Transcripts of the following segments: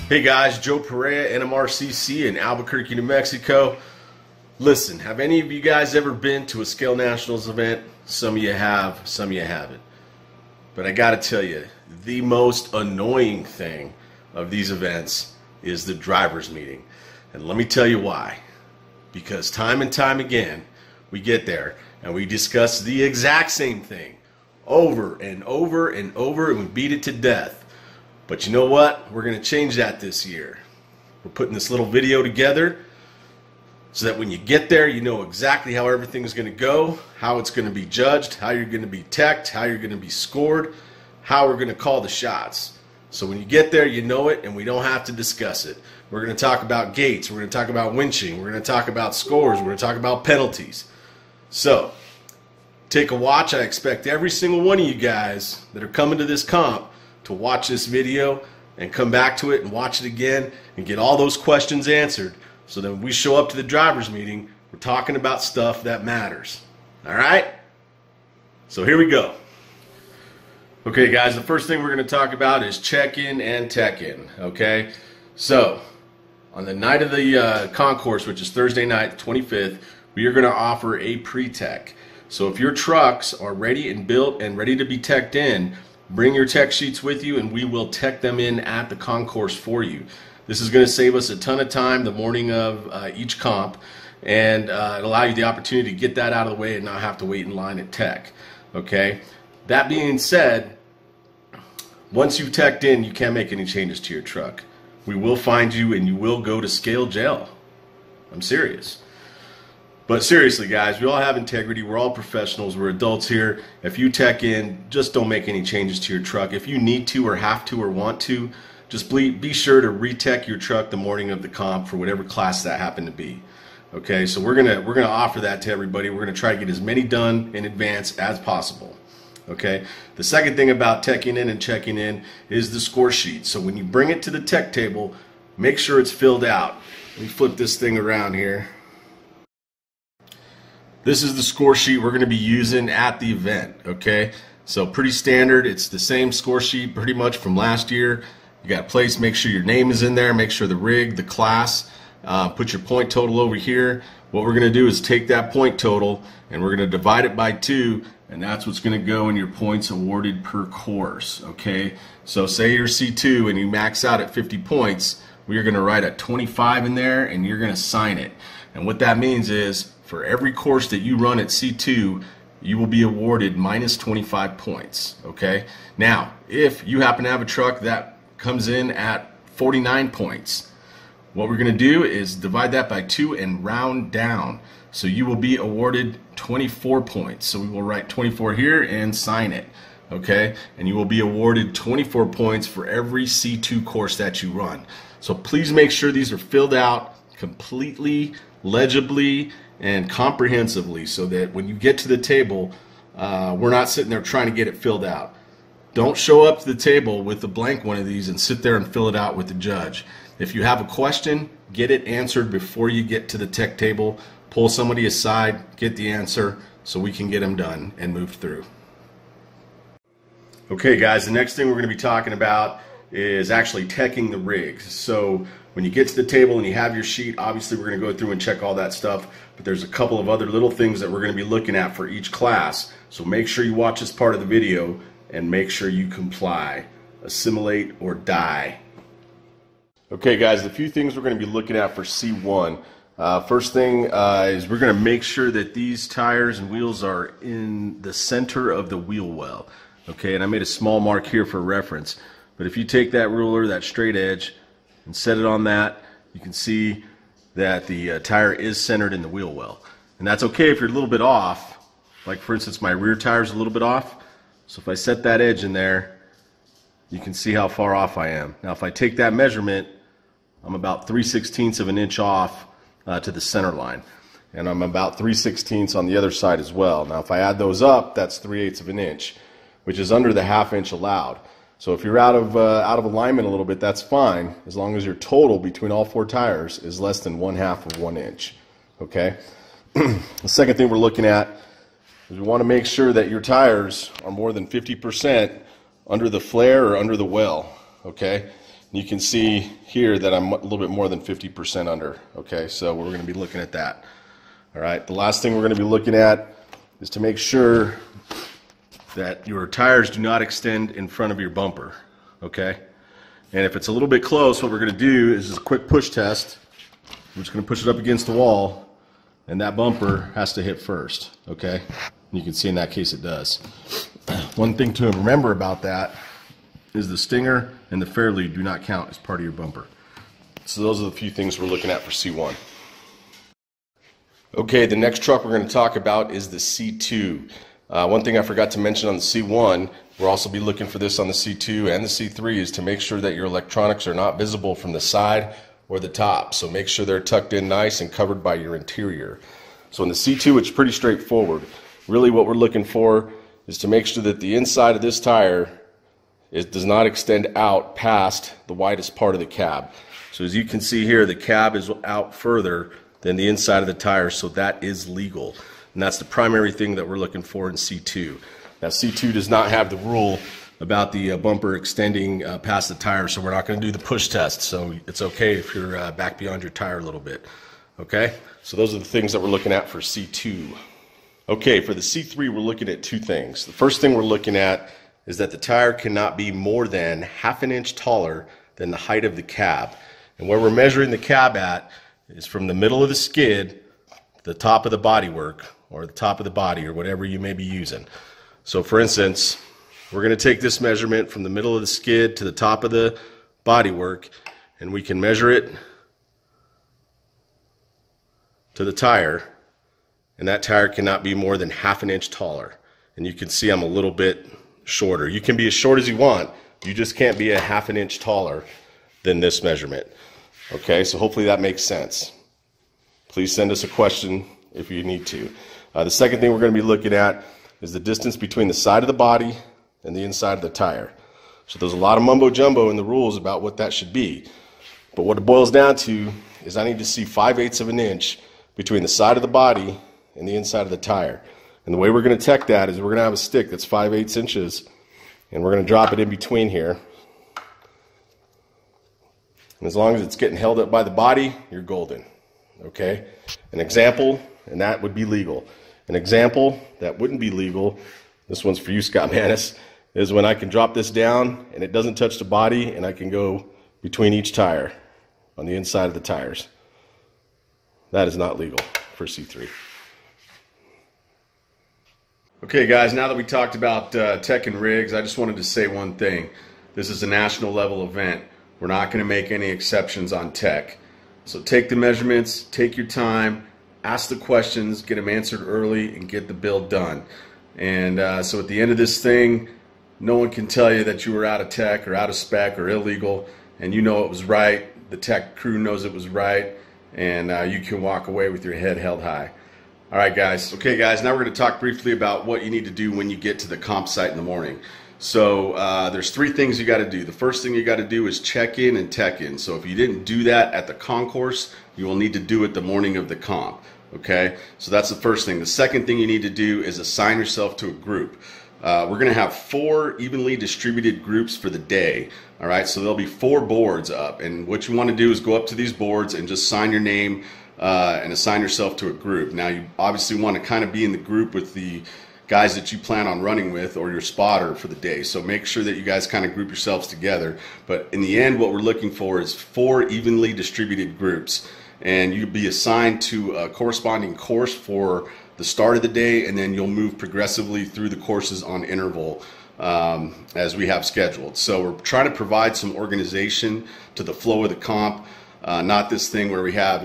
Hey guys, Joe Perea, NMRCC in Albuquerque, New Mexico. Listen, have any of you guys ever been to a Scale Nationals event? Some of you have, some of you haven't. But I gotta tell you, the most annoying thing of these events is the driver's meeting. And let me tell you why. Because time and time again, we get there and we discuss the exact same thing over and over and over, and we beat it to death. But you know what? We're going to change that this year. We're putting this little video together so that when you get there, you know exactly how everything is going to go, how it's going to be judged, how you're going to be teched, how you're going to be scored, how we're going to call the shots. So when you get there, you know it, and we don't have to discuss it. We're going to talk about gates. We're going to talk about winching. We're going to talk about scores. We're going to talk about penalties. So take a watch. I expect every single one of you guys that are coming to this comp to watch this video and come back to it and watch it again and get all those questions answered, so that when we show up to the driver's meeting, we're talking about stuff that matters. All right? So here we go. Okay guys, the first thing we're going to talk about is check-in and tech-in. Okay? So on the night of the concourse, which is Thursday night, the 25th, we are going to offer a pre-tech. So if your trucks are ready and built and ready to be teched in, bring your tech sheets with you and we will tech them in at the concourse for you. This is going to save us a ton of time the morning of each comp, and it'll allow you the opportunity to get that out of the way and not have to wait in line at tech. Okay? That being said, once you've teched in, you can't make any changes to your truck. We will find you and you will go to scale jail. I'm serious. But seriously guys, we all have integrity, we're all professionals, we're adults here. If you tech in, just don't make any changes to your truck. If you need to or have to or want to, just be sure to retech your truck the morning of the comp for whatever class that happened to be. Okay, so we're gonna offer that to everybody. We're gonna try to get as many done in advance as possible. Okay, the second thing about teching in and checking in is the score sheet. So when you bring it to the tech table, make sure it's filled out. Let me flip this thing around here. This is the score sheet we're going to be using at the event, okay? So pretty standard. It's the same score sheet pretty much from last year. You got to place, make sure your name is in there, make sure the rig, the class, put your point total over here. What we're going to do is take that point total and we're going to divide it by 2, and that's what's going to go in your points awarded per course, okay? So say you're C2 and you max out at 50 points, we are going to write a 25 in there and you're going to sign it. And what that means is, for every course that you run at C2, you will be awarded minus 25 points, okay? Now, if you happen to have a truck that comes in at 49 points, what we're going to do is divide that by 2 and round down. So you will be awarded 24 points. So we will write 24 here and sign it, okay? And you will be awarded 24 points for every C2 course that you run. So please make sure these are filled out completely, legibly, and comprehensively, so that when you get to the table, we're not sitting there trying to get it filled out. Don't show up to the table with a blank one of these and sit there and fill it out with the judge. If you have a question, get it answered before you get to the tech table. Pull somebody aside, get the answer, so we can get them done and moved through. Okay guys, the next thing we're going to be talking about is actually teching the rigs. So when you get to the table and you have your sheet, obviously we're going to go through and check all that stuff, but there's a couple of other little things that we're going to be looking at for each class. So make sure you watch this part of the video and make sure you comply, assimilate, or die. Okay guys, the few things we're going to be looking at for C1. First thing is we're going to make sure that these tires and wheels are in the center of the wheel well. Okay, and I made a small mark here for reference. But if you take that ruler, that straight edge, and set it on that, you can see that the tire is centered in the wheel well. And that's okay if you're a little bit off. Like for instance, my rear tire is a little bit off. So if I set that edge in there, you can see how far off I am. Now if I take that measurement, I'm about 3/16 of an inch off to the center line. And I'm about 3/16 on the other side as well. Now if I add those up, that's 3/8 of an inch, which is under the ½ inch allowed. So if you're out of alignment a little bit, that's fine, as long as your total between all 4 tires is less than 1/2 of 1 inch. Okay. The second thing we're looking at is we want to make sure that your tires are more than 50% under the flare or under the well. Okay. You can see here that I'm a little bit more than 50% under. Okay, so we're going to be looking at that. All right, the last thing we're going to be looking at is to make sure that your tires do not extend in front of your bumper. Okay, and if it's a little bit close, what we're going to do is a quick push test. I'm just going to push it up against the wall, and that bumper has to hit first. Okay, and you can see in that case it does. One thing to remember about that is the stinger and the fairlead do not count as part of your bumper. So those are the few things we're looking at for C1. Okay, the next truck we're going to talk about is the C2. One thing I forgot to mention on the C1, we'll also be looking for this on the C2 and the C3, is to make sure that your electronics are not visible from the side or the top. So make sure they're tucked in nice and covered by your interior. So in the C2, it's pretty straightforward. Really what we're looking for is to make sure that the inside of this tire does not extend out past the widest part of the cab. So as you can see here, the cab is out further than the inside of the tire, so that is legal. And that's the primary thing that we're looking for in C2. Now C2 does not have the rule about the bumper extending past the tire, so we're not going to do the push test. So it's okay if you're back beyond your tire a little bit. Okay, so those are the things that we're looking at for C2. Okay, for the C3, we're looking at two things. The first thing we're looking at is that the tire cannot be more than ½ an inch taller than the height of the cab. And where we're measuring the cab at is from the middle of the skid to the top of the bodywork, or the top of the body, or whatever you may be using. So for instance, we're going to take this measurement from the middle of the skid to the top of the bodywork, and we can measure it to the tire, and that tire cannot be more than ½ an inch taller. And you can see I'm a little bit shorter. You can be as short as you want, you just can't be ½ an inch taller than this measurement. Okay, so hopefully that makes sense. Please send us a question if you need to. The second thing we're going to be looking at is the distance between the side of the body and the inside of the tire. So there's a lot of mumbo jumbo in the rules about what that should be. But what it boils down to is I need to see 5/8 of an inch between the side of the body and the inside of the tire. And the way we're going to check that is we're going to have a stick that's 5/8 inches, and we're going to drop it in between here. And as long as it's getting held up by the body, you're golden. Okay? An example, and that would be legal. An example that wouldn't be legal, this one's for you, Scott Manis, is when I can drop this down and it doesn't touch the body, and I can go between each tire on the inside of the tires. That is not legal for C3. Okay guys, now that we talked about tech and rigs, I just wanted to say one thing. This is a national level event. We're not going to make any exceptions on tech. So take the measurements, take your time, ask the questions, get them answered early, and get the build done. And so at the end of this thing, no one can tell you that you were out of tech or out of spec or illegal, and you know it was right. The tech crew knows it was right, and you can walk away with your head held high. All right, guys. Okay, guys, now we're going to talk briefly about what you need to do when you get to the comp site in the morning. So there's three things you got to do. The first thing you got to do is check in and tech in. So if you didn't do that at the concourse, you will need to do it the morning of the comp. Okay, so that's the first thing. The second thing you need to do is assign yourself to a group. We're going to have 4 evenly distributed groups for the day. All right, so there'll be 4 boards up, and what you want to do is go up to these boards and just sign your name and assign yourself to a group. Now you obviously want to kind of be in the group with the guys that you plan on running with, or your spotter for the day. So make sure that you guys kind of group yourselves together. But in the end, what we're looking for is 4 evenly distributed groups, and you'll be assigned to a corresponding course for the start of the day, and then you'll move progressively through the courses on interval as we have scheduled. So we're trying to provide some organization to the flow of the comp, not this thing where we have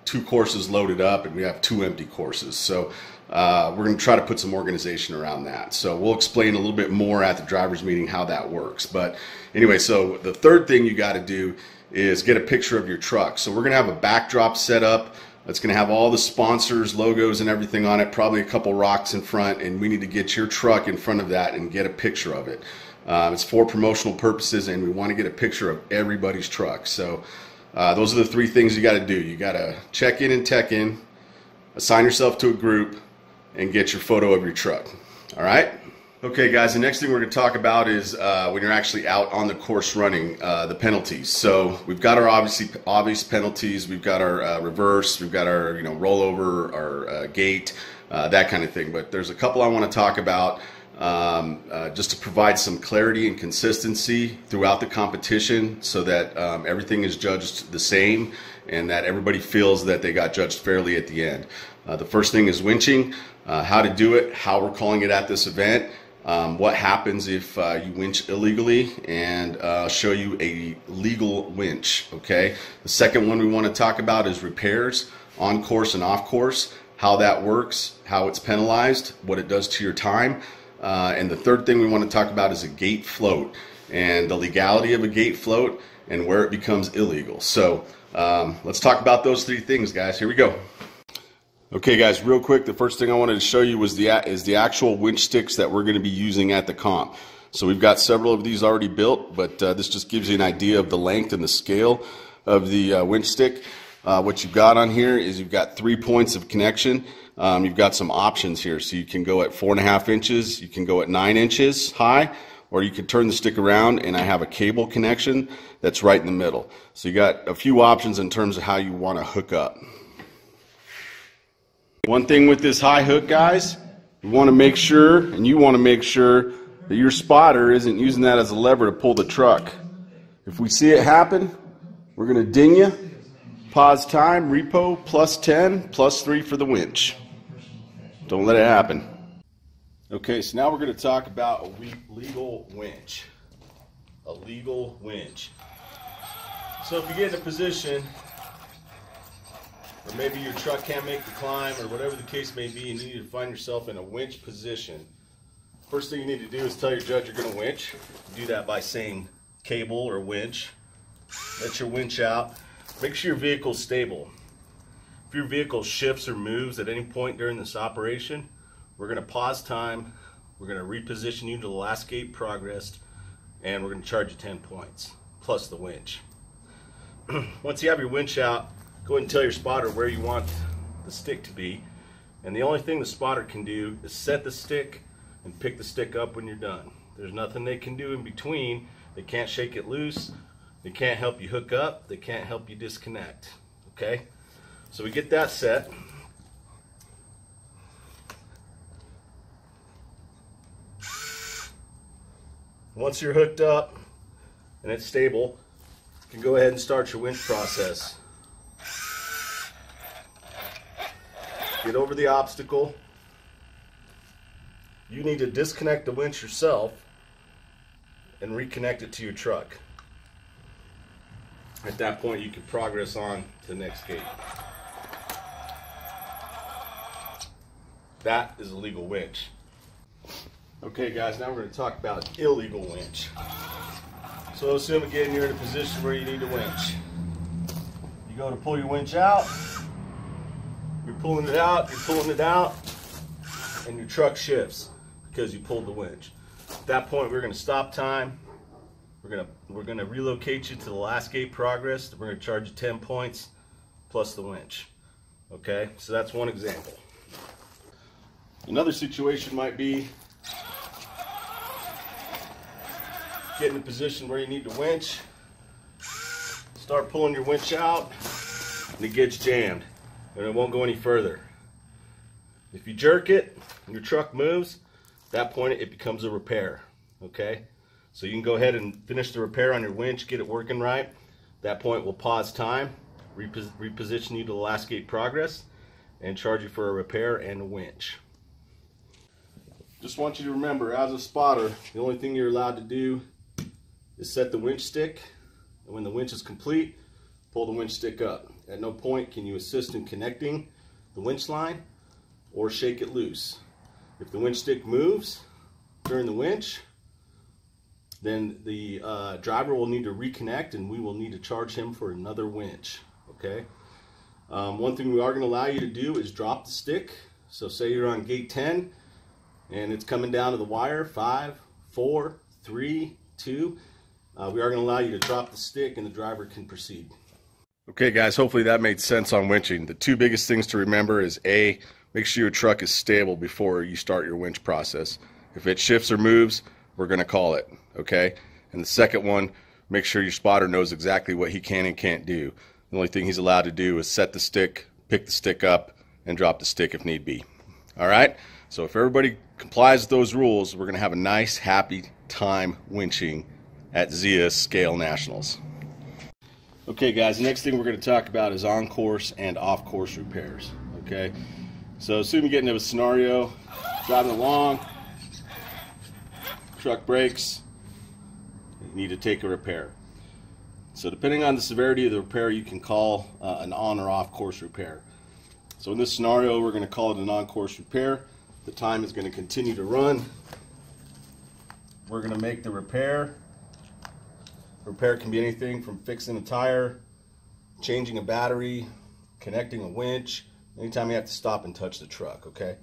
2 courses loaded up and we have 2 empty courses. So we're going to try to put some organization around that. So we'll explain a little bit more at the drivers meeting how that works. But anyway, so the third thing you got to do is get a picture of your truck. So we're going to have a backdrop set up. It's going to have all the sponsors, logos, and everything on it, probably a couple rocks in front, and we need to get your truck in front of that and get a picture of it. It's for promotional purposes, and we want to get a picture of everybody's truck. So those are the 3 things you got to do. You got to check in and tech in, assign yourself to a group, and get your photo of your truck. All right? Okay, guys, the next thing we're going to talk about is when you're actually out on the course running, the penalties. So we've got our obvious penalties. We've got our reverse. We've got our rollover, our gate, that kind of thing. But there's a couple I want to talk about just to provide some clarity and consistency throughout the competition, so that everything is judged the same and that everybody feels that they got judged fairly at the end. The first thing is winching, how to do it, how we're calling it at this event. What happens if you winch illegally, and show you a legal winch. Okay. The second one we want to talk about is repairs on course and off course, how that works, how it's penalized, what it does to your time. And the third thing we want to talk about is a gate float and the legality of a gate float and where it becomes illegal. So let's talk about those three things, guys. Here we go. Okay, guys, real quick, the first thing I wanted to show you was the actual winch sticks that we're going to be using at the comp. So we've got several of these already built, but this just gives you an idea of the length and the scale of the winch stick. What you've got on here is you've got 3 points of connection. You've got some options here, so you can go at 4.5 inches, you can go at 9 inches high, or you can turn the stick around, and I have a cable connection that's right in the middle. So you got a few options in terms of how you want to hook up. One thing with this high hook, guys, you want to make sure, and you want to make sure that your spotter isn't using that as a lever to pull the truck. If we see it happen, we're going to ding you. Pause time, repo, +10, +3 for the winch. Don't let it happen. Okay, so now we're going to talk about a legal winch. A legal winch. So if you get in a position, or maybe your truck can't make the climb, or whatever the case may be, and you need to find yourself in a winch position, first thing you need to do is tell your judge you're going to winch. Do that by saying cable or winch. Let your winch out. Make sure your vehicle's stable. If your vehicle shifts or moves at any point during this operation, we're going to pause time, we're going to reposition you to the last gate progressed, and we're going to charge you 10 points, plus the winch. Once you have your winch out, go ahead and tell your spotter where you want the stick to be. And the only thing the spotter can do is set the stick and pick the stick up when you're done. There's nothing they can do in between. They can't shake it loose. They can't help you hook up. They can't help you disconnect. Okay? So we get that set. Once you're hooked up and it's stable, you can go ahead and start your winch process. Get over the obstacle. You need to disconnect the winch yourself and reconnect it to your truck. At that point, you can progress on to the next gate. That is a legal winch. Okay, guys, now we're going to talk about illegal winch. So assume again you're in a position where you need to winch. You go to pull your winch out. You're pulling it out, and your truck shifts because you pulled the winch. At that point, we're going to stop time. We're going to relocate you to the last gate progress. We're going to charge you 10 points plus the winch. Okay, so that's one example. Another situation might be get in a position where you need to winch. Start pulling your winch out, and it gets jammed, and it won't go any further. If you jerk it and your truck moves, at that point it becomes a repair. Okay, so you can go ahead and finish the repair on your winch, get it working right. At that point we'll pause time, reposition you to the last gate progress, and charge you for a repair and a winch. Just want you to remember, as a spotter, the only thing you're allowed to do is set the winch stick, and when the winch is complete, pull the winch stick up. At no point can you assist in connecting the winch line or shake it loose. If the winch stick moves during the winch, then the driver will need to reconnect, and we will need to charge him for another winch. Okay. One thing we are going to allow you to do is drop the stick. So say you're on gate 10 and it's coming down to the wire, 5, 4, 3, 2. We are going to allow you to drop the stick and the driver can proceed. Okay guys, hopefully that made sense on winching. The two biggest things to remember is A, make sure your truck is stable before you start your winch process. If it shifts or moves, we're going to call it, okay? And the second one, make sure your spotter knows exactly what he can and can't do. The only thing he's allowed to do is set the stick, pick the stick up, and drop the stick if need be. All right? So if everybody complies with those rules, we're going to have a nice, happy time winching at Zia Scale Nationals. Okay, guys, the next thing we're going to talk about is on-course and off-course repairs, okay? So assume you get into a scenario, driving along, truck breaks, you need to take a repair. So depending on the severity of the repair, you can call an on or off-course repair. So in this scenario, we're going to call it an on-course repair. The time is going to continue to run. We're going to make the repair. Repair can be anything from fixing a tire, changing a battery, connecting a winch, anytime you have to stop and touch the truck, okay?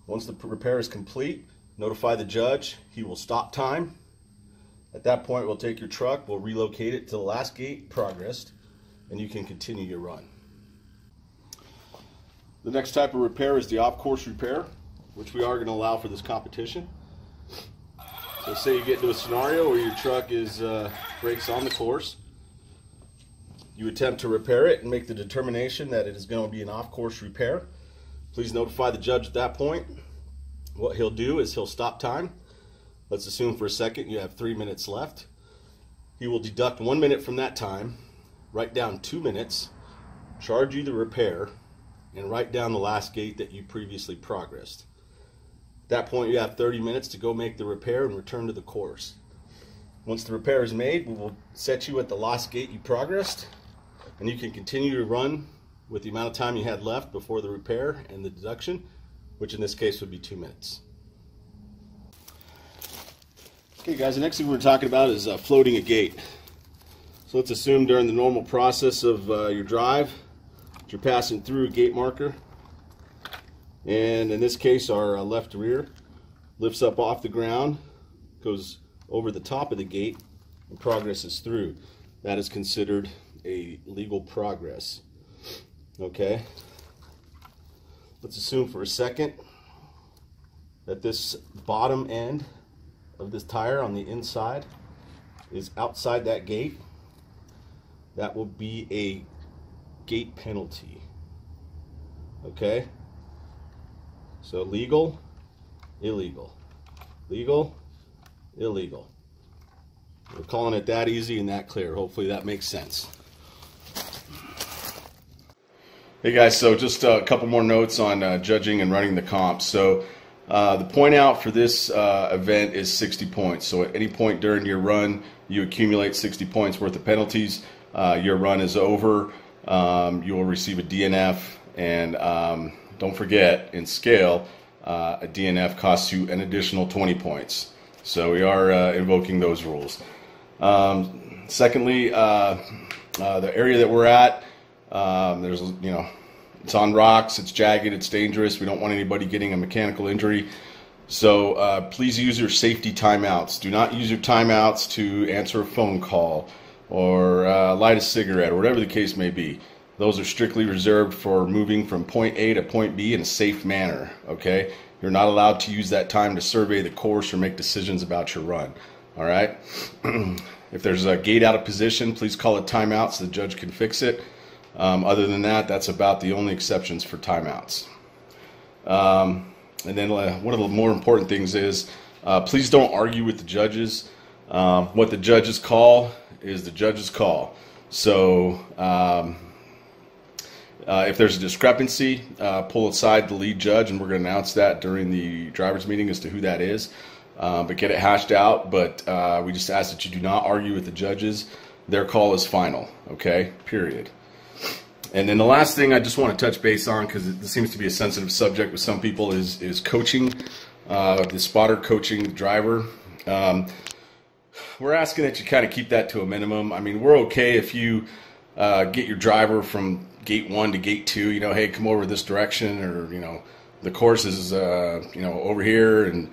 Once the repair is complete, notify the judge. He will stop time. At that point, we'll take your truck, we'll relocate it to the last gate progressed, and you can continue your run. The next type of repair is the off-course repair, which we are going to allow for this competition. So say you get into a scenario where your truck is brakes on the course. You attempt to repair it and make the determination that it is going to be an off-course repair. Please notify the judge at that point. What he'll do is he'll stop time. Let's assume for a second you have 3 minutes left. He will deduct 1 minute from that time, write down 2 minutes, charge you the repair, and write down the last gate that you previously progressed. At that point, you have 30 minutes to go make the repair and return to the course. Once the repair is made, we will set you at the last gate you progressed, and you can continue to run with the amount of time you had left before the repair and the deduction, which in this case would be 2 minutes. Okay, guys, the next thing we're talking about is floating a gate. So let's assume during the normal process of your drive, you're passing through a gate marker. And in this case, our left rear lifts up off the ground, goes over the top of the gate, and progresses through. That is considered a legal progress. Okay? Let's assume for a second that this bottom end of this tire on the inside is outside that gate. That will be a gate penalty. Okay? So legal, illegal, legal, illegal. We're calling it that easy and that clear. Hopefully that makes sense. Hey guys, so just a couple more notes on judging and running the comps. So the point out for this event is 60 points. So at any point during your run, you accumulate 60 points worth of penalties. Your run is over. You will receive a DNF, and don't forget, in scale, a DNF costs you an additional 20 points. So we are invoking those rules. Secondly, the area that we're at, there's, it's on rocks, it's jagged, it's dangerous. We don't want anybody getting a mechanical injury. So please use your safety timeouts. Do not use your timeouts to answer a phone call or light a cigarette or whatever the case may be. Those are strictly reserved for moving from point A to point B in a safe manner, okay? You're not allowed to use that time to survey the course or make decisions about your run, all right? If there's a gate out of position, please call it timeout so the judge can fix it. Other than that, that's about the only exceptions for timeouts. And then one of the more important things is please don't argue with the judges. What the judges call is the judge's call. So if there's a discrepancy, pull aside the lead judge, and we're going to announce that during the driver's meeting as to who that is. But get it hashed out. But we just ask that you do not argue with the judges. Their call is final, okay? Period. And then the last thing I just want to touch base on, because it seems to be a sensitive subject with some people, is coaching, the spotter coaching the driver. We're asking that you kind of keep that to a minimum. I mean, we're okay if you get your driver from gate 1 to gate 2, hey, come over this direction, or, the course is, over here, and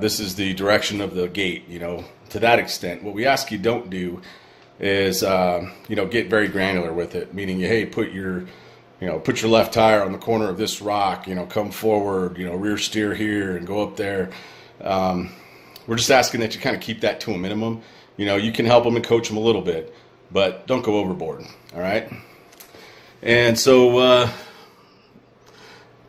this is the direction of the gate, to that extent. What we ask you don't do is, get very granular with it, meaning, hey, put your left tire on the corner of this rock, come forward, rear steer here and go up there. We're just asking that you kind of keep that to a minimum. You know, you can help them and coach them a little bit, but don't go overboard, all right? And so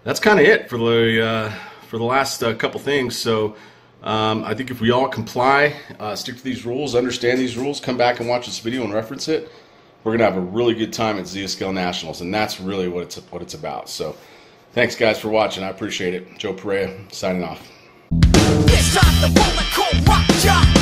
that's kind of it for the last couple things. So I think if we all comply, stick to these rules, understand these rules, come back and watch this video and reference it, we're going to have a really good time at Zia Scale Nationals, and that's really what it's about. So thanks, guys, for watching. I appreciate it. Joe Perea, signing off. It's time to roll a cold rock job.